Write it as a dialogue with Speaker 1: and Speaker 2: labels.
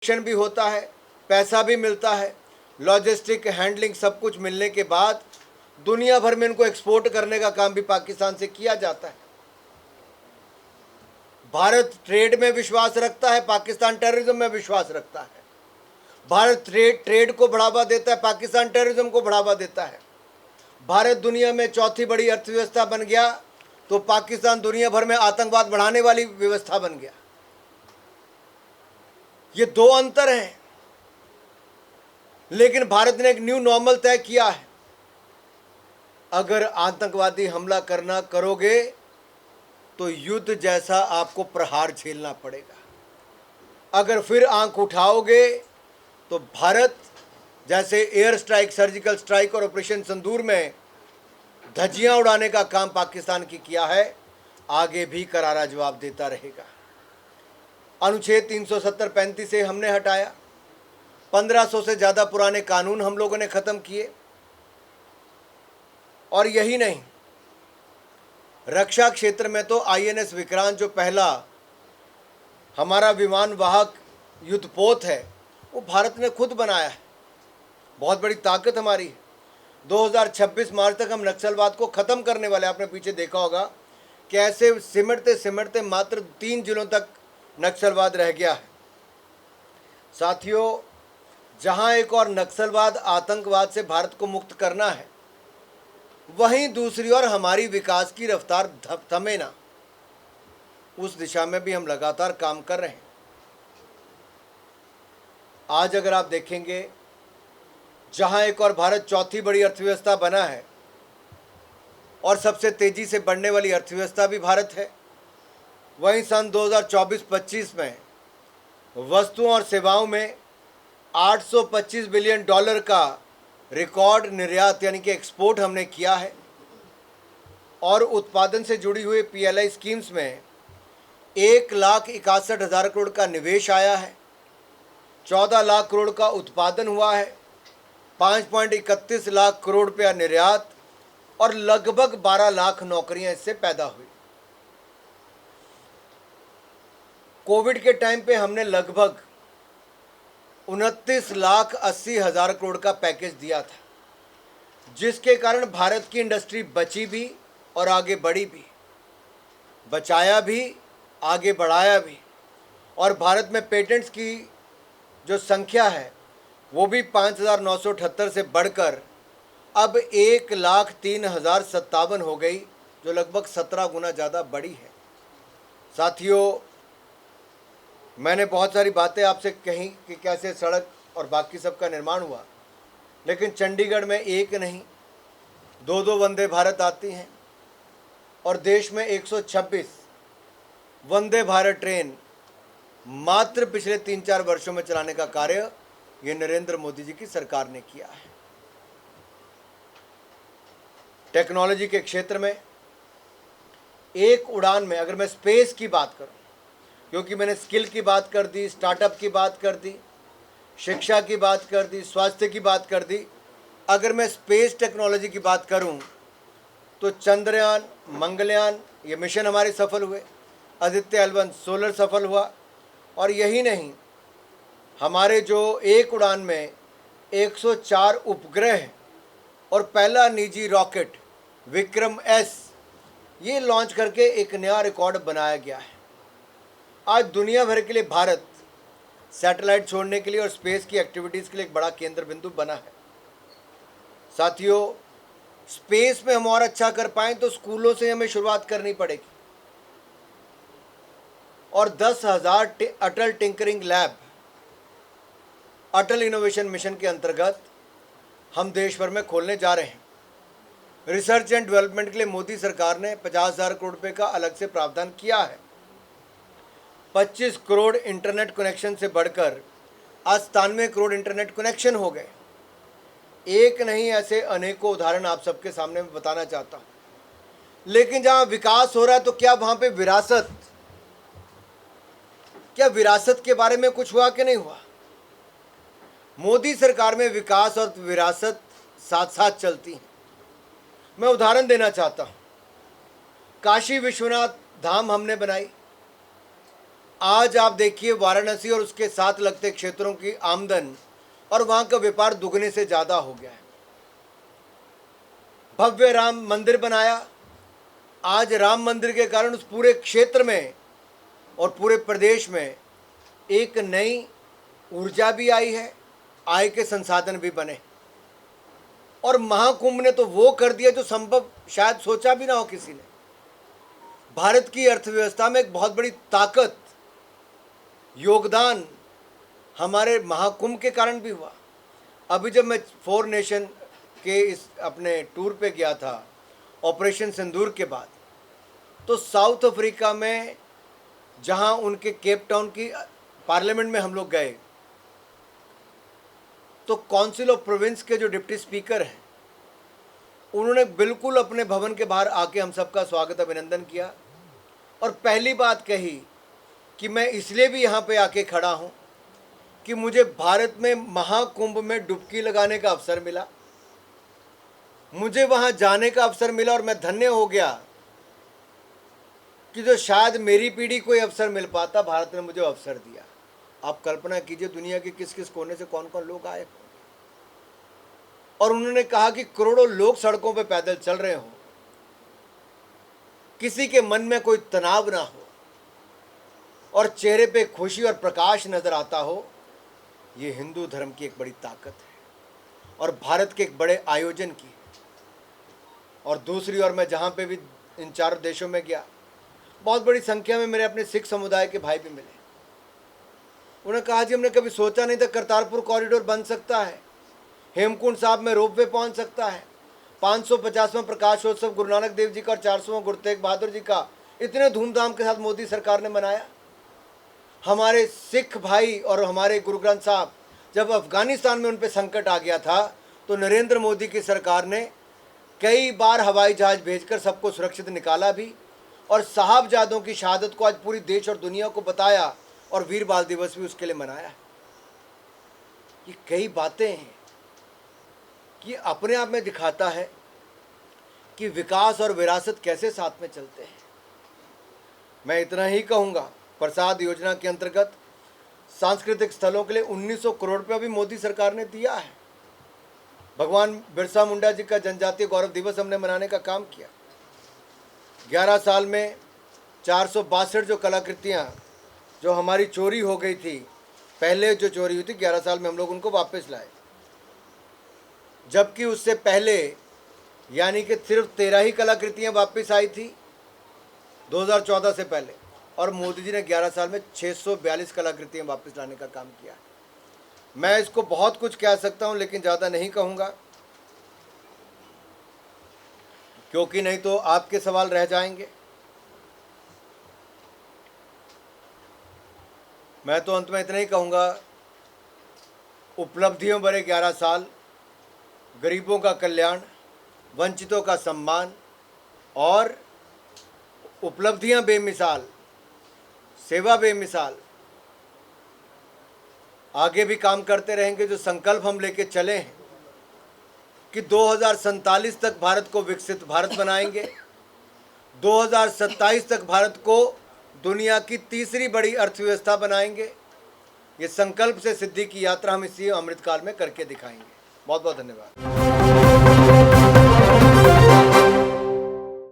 Speaker 1: शिक्षण भी होता है, पैसा भी मिलता है, लॉजिस्टिक हैंडलिंग सब कुछ मिलने के बाद दुनिया भर में इनको एक्सपोर्ट करने का काम भी पाकिस्तान से किया जाता है। भारत ट्रेड में विश्वास रखता है, पाकिस्तान टेररिज्म में विश्वास रखता है। भारत ट्रेड को बढ़ावा देता है, पाकिस्तान टेररिज्म को बढ़ावा देता है। भारत दुनिया में चौथी बड़ी अर्थव्यवस्था बन गया तो पाकिस्तान दुनिया भर में आतंकवाद बढ़ाने वाली व्यवस्था बन गया। ये दो अंतर हैं, लेकिन भारत ने एक न्यू नॉर्मल तय किया है। अगर आतंकवादी हमला करना करोगे तो युद्ध जैसा आपको प्रहार झेलना पड़ेगा। अगर फिर आंख उठाओगे तो भारत जैसे एयर स्ट्राइक, सर्जिकल स्ट्राइक और ऑपरेशन सिंदूर में धज्जियां उड़ाने का काम पाकिस्तान की किया है, आगे भी करारा जवाब देता रहेगा। अनुच्छेद 370-35 से हमने हटाया, 1500 से ज़्यादा पुराने कानून हम लोगों ने ख़त्म किए। और यही नहीं, रक्षा क्षेत्र में तो INS विक्रांत जो पहला हमारा विमान वाहक युद्धपोत है, वो भारत ने खुद बनाया है। बहुत बड़ी ताकत हमारी है। 2026 मार्च तक हम नक्सलवाद को ख़त्म करने वाले। आपने पीछे देखा होगा कि ऐसे सिमटते सिमटते मात्र 3 जिलों तक नक्सलवाद रह गया है। साथियों, जहां एक और नक्सलवाद, आतंकवाद से भारत को मुक्त करना है, वहीं दूसरी ओर हमारी विकास की रफ्तार थमे ना, उस दिशा में भी हम लगातार काम कर रहे हैं। आज अगर आप देखेंगे, जहां एक और भारत चौथी बड़ी अर्थव्यवस्था बना है और सबसे तेजी से बढ़ने वाली अर्थव्यवस्था भी भारत है, वहीं सन 2024-25 में वस्तुओं और सेवाओं में $825 बिलियन का रिकॉर्ड निर्यात यानी कि एक्सपोर्ट हमने किया है। और उत्पादन से जुड़ी हुई PLI स्कीम्स में 1,61,000 करोड़ का निवेश आया है, 14 लाख करोड़ का उत्पादन हुआ है, 5.31 लाख करोड़ रुपया निर्यात और लगभग 12 लाख नौकरियां इससे पैदा हुई। कोविड के टाइम पे हमने लगभग 29,80,000 करोड़ का पैकेज दिया था, जिसके कारण भारत की इंडस्ट्री बची भी और आगे बढ़ी भी, बचाया भी, आगे बढ़ाया भी। और भारत में पेटेंट्स की जो संख्या है वो भी 5,978 से बढ़कर अब 1,03,057 हो गई, जो लगभग 17 गुना ज़्यादा बढ़ी है। साथियों, मैंने बहुत सारी बातें आपसे कही कि कैसे सड़क और बाकी सब का निर्माण हुआ, लेकिन चंडीगढ़ में एक नहीं 2-2 वंदे भारत आती हैं और देश में 126 वंदे भारत ट्रेन मात्र पिछले 3-4 वर्षों में चलाने का कार्य ये नरेंद्र मोदी जी की सरकार ने किया है। टेक्नोलॉजी के क्षेत्र में एक उड़ान में, अगर मैं स्पेस की बात करूं, क्योंकि मैंने स्किल की बात कर दी, स्टार्टअप की बात कर दी, शिक्षा की बात कर दी, स्वास्थ्य की बात कर दी, अगर मैं स्पेस टेक्नोलॉजी की बात करूं तो चंद्रयान, मंगलयान ये मिशन हमारे सफल हुए, आदित्य L1 सोलर सफल हुआ। और यही नहीं, हमारे जो एक उड़ान में 104 उपग्रह और पहला निजी रॉकेट विक्रम-S ये लॉन्च करके एक नया रिकॉर्ड बनाया गया है। आज दुनिया भर के लिए भारत सैटेलाइट छोड़ने के लिए और स्पेस की एक्टिविटीज़ के लिए एक बड़ा केंद्र बिंदु बना है। साथियों, स्पेस में हम और अच्छा कर पाएँ तो स्कूलों से हमें शुरुआत करनी पड़ेगी। और 10,000 अटल टिंकरिंग लैब अटल इनोवेशन मिशन के अंतर्गत हम देश भर में खोलने जा रहे हैं। रिसर्च एंड डेवलपमेंट के लिए मोदी सरकार ने 50,000 करोड़ रुपये का अलग से प्रावधान किया है। 25 करोड़ इंटरनेट कनेक्शन से बढ़कर आज 97 करोड़ इंटरनेट कनेक्शन हो गए। एक नहीं, ऐसे अनेकों उदाहरण आप सबके सामने मैं बताना चाहता हूँ। लेकिन जहाँ विकास हो रहा है तो क्या वहाँ पे विरासत के बारे में कुछ हुआ कि नहीं हुआ? मोदी सरकार में विकास और विरासत साथ साथ चलती हैं। मैं उदाहरण देना चाहता हूँ। काशी विश्वनाथ धाम हमने बनाई, आज आप देखिए वाराणसी और उसके साथ लगते क्षेत्रों की आमदन और वहाँ का व्यापार दुगने से ज़्यादा हो गया है। भव्य राम मंदिर बनाया। आज राम मंदिर के कारण उस पूरे क्षेत्र में और पूरे प्रदेश में एक नई ऊर्जा भी आई है, आय के संसाधन भी बने। और महाकुंभ ने तो वो कर दिया जो संभव शायद सोचा भी ना हो किसी ने। भारत की अर्थव्यवस्था में एक बहुत बड़ी ताकत, योगदान हमारे महाकुंभ के कारण भी हुआ। अभी जब मैं 4 नेशन के इस अपने टूर पे गया था ऑपरेशन सिंदूर के बाद, तो साउथ अफ्रीका में जहां उनके केप टाउन की पार्लियामेंट में हम लोग गए, तो काउंसिल ऑफ प्रोविंस के जो डिप्टी स्पीकर हैं उन्होंने बिल्कुल अपने भवन के बाहर आके हम सबका स्वागत अभिनंदन किया और पहली बात कही कि मैं इसलिए भी यहाँ पे आके खड़ा हूँ कि मुझे भारत में महाकुंभ में डुबकी लगाने का अवसर मिला, मुझे वहाँ जाने का अवसर मिला और मैं धन्य हो गया कि जो शायद मेरी पीढ़ी को ये अवसर मिल पाता, भारत ने मुझे अवसर दिया। आप कल्पना कीजिए दुनिया के किस किस कोने से कौन कौन लोग आए और उन्होंने कहा कि करोड़ों लोग सड़कों पे पैदल चल रहे हों, किसी के मन में कोई तनाव ना हो और चेहरे पे खुशी और प्रकाश नजर आता हो। ये हिंदू धर्म की एक बड़ी ताकत है और भारत के एक बड़े आयोजन की। और दूसरी ओर मैं जहाँ पे भी इन 4 देशों में गया, बहुत बड़ी संख्या में मेरे अपने सिख समुदाय के भाई भी मिले। उन्होंने कहा जी हमने कभी सोचा नहीं था करतारपुर कॉरिडोर बन सकता है, हेमकुंड साहब में रोपवे पहुंच सकता है, 550वां प्रकाशोत्सव गुरु नानक देव जी का और 400वां गुरु तेग बहादुर जी का इतने धूमधाम के साथ मोदी सरकार ने मनाया। हमारे सिख भाई और हमारे गुरु ग्रंथ साहब जब अफगानिस्तान में उन पर संकट आ गया था तो नरेंद्र मोदी की सरकार ने कई बार हवाई जहाज भेजकर सबको सुरक्षित निकाला भी और साहबजादों की शहादत को आज पूरी देश और दुनिया को बताया और वीर बाल दिवस भी उसके लिए मनाया। ये कई बातें हैं कि अपने आप में दिखाता है कि विकास और विरासत कैसे साथ में चलते हैं। मैं इतना ही कहूँगा, प्रसाद योजना के अंतर्गत सांस्कृतिक स्थलों के लिए 1900 करोड़ रुपया भी मोदी सरकार ने दिया है। भगवान बिरसा मुंडा जी का जनजातीय गौरव दिवस हमने मनाने का काम किया। 11 साल में 462 जो कलाकृतियाँ जो हमारी चोरी हो गई थी, पहले जो चोरी हुई थी 11 साल में हम लोग उनको वापस लाए, जबकि उससे पहले यानी कि सिर्फ 13 ही कलाकृतियाँ वापस आई थी 2014 से पहले, और मोदी जी ने 11 साल में 642 कलाकृतियाँ वापस लाने का काम किया। मैं इसको बहुत कुछ कह सकता हूँ लेकिन ज़्यादा नहीं कहूँगा क्योंकि नहीं तो आपके सवाल रह जाएंगे। मैं तो अंत में इतना ही कहूँगा, उपलब्धियों भरे 11 साल, गरीबों का कल्याण, वंचितों का सम्मान और उपलब्धियां बेमिसाल, सेवा बेमिसाल। आगे भी काम करते रहेंगे। जो संकल्प हम लेके चले हैं कि 2047 तक भारत को विकसित भारत बनाएंगे, 2027 तक भारत को दुनिया की तीसरी बड़ी अर्थव्यवस्था बनाएंगे, ये संकल्प से सिद्धि की यात्रा हम इसी अमृतकाल में करके दिखाएंगे। बहुत बहुत धन्यवाद।